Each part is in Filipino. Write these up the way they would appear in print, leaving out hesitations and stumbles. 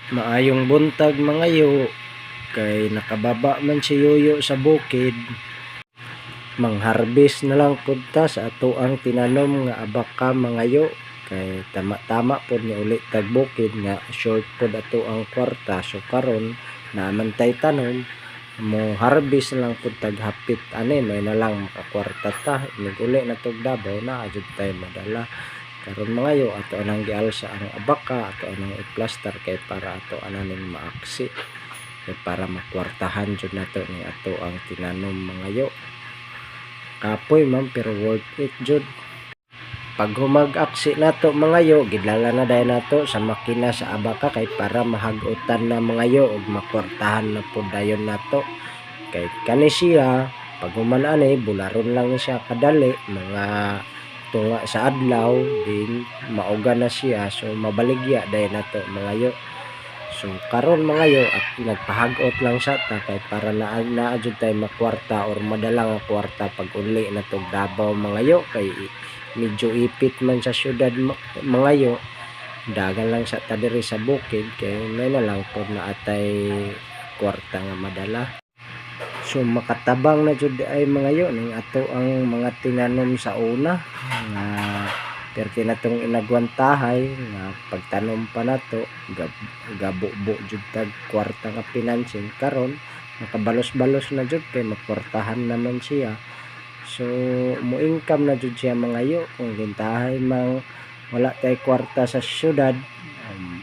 Maayong buntag mga yo, kay nakababa man si Yuyo sa bukid. Mangharbis na lang pud ta sa ato ang tinanom nga abaka mga yo. Kay tama-tama pud ni uli tag bukid nga short pud ato ang kwarta. So karon naman tay tanom mo harvest na lang pud tag hapit ani may na lang makakwarta ta. Inig uli na tog Davao na adjud tay madala. Karon mga yo ato anang gialsa ang abaka, ato anang i-plaster kay para ato ananing maaksi. Kay para makwartahan jud nato ni ato ang tinanom mga yo. Kapoy man pero worth it jud. Pag humag-aksi nato mga yo, gidlala na dayon nato sa makina sa abaka kay para mahag-utan na mga yo ug makwartahan na pud dayon nato. Kay kani siya pag human ani bularon lang siya kadali mga tunga sa adlaw din mauga na siya, so mabaligya dayon nato mga yo. So karon mga yo at nagpahagot lang sa ta kay para naa jud tay makwarta or madala nga kwarta pag uli na tog Davao mga yo, kay medyo ipit man sa syudad mga yo. Dagan lang sa ta diri sa bukid kay may na lang pod na atay kwarta nga madala. So makatabang na jud ay mga yo ning ato ang mga tinanom sa una nga perti na tong inagwantahay nga pagtanom pa nato gabubo jud tag kwarta nga financing. Karon nakabalos-balos na jud kay makwartahan naman siya. So mo income na jud siya mga yo kung gintahay mang wala tay kwarta sa syudad.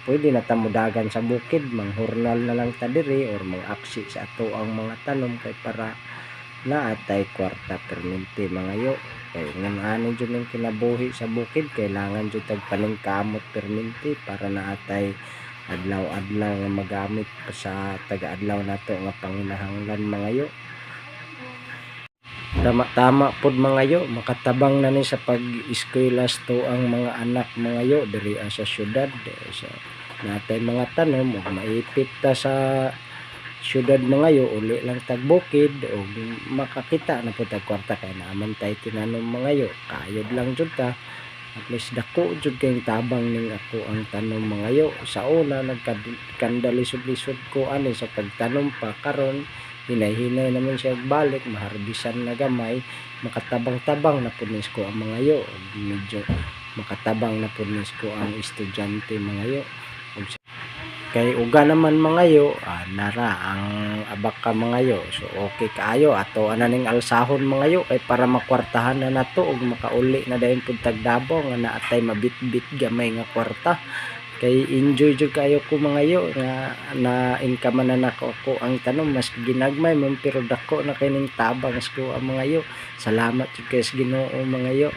Pwede na ta mudagan sa bukid, manghurnal na lang ta diri or mang-aksi sa ato ang mga tanom kay para naatay kwarta permente mga yo. Kay ngano jud ning kinabuhi sa bukid, kailangan jud tag paningkamot permente para naatay adlaw-adlaw nga magamit pa sa taga-adlaw nato nga panginahanglan mga yo. Tama pod mga yo, makatabang na ni sa pag-eskwela to ang mga anak mga yo diri sa syudad. Sa natay mga tanom ug maipit ta sa syudad mga yo, uli lang tag bukid ug makakita na pud tag kwarta kay naman tay tinanom mga yo. Kayod lang jud ta. At least dako jud kay tabang ning ako ang tanom mga yo. Sa una nagkandalisod-lisod ko ani sa pagtanom pa, karon hinay-hinay naman siya balik, maharbisan na gamay, makatabang-tabang na pud ko ang mga yo. Medyo makatabang na pud ko ang estudyante mga yo. Kay uga naman mga yo, nara ang abaka mga yo. So okay kaayo ato ananing alsahon mga yo kay para makwartahan na nato ug makauli na dayon pud tag Davao nga naatay mabit-bit gamay nga kwarta. Kay enjoy jud kayo ko mga yo nga na income na nako ko ang tanom mas ginagmay man pero dako na kay ning tabang ko ang mga yo. Salamat jud kay sa Ginoo mga yo.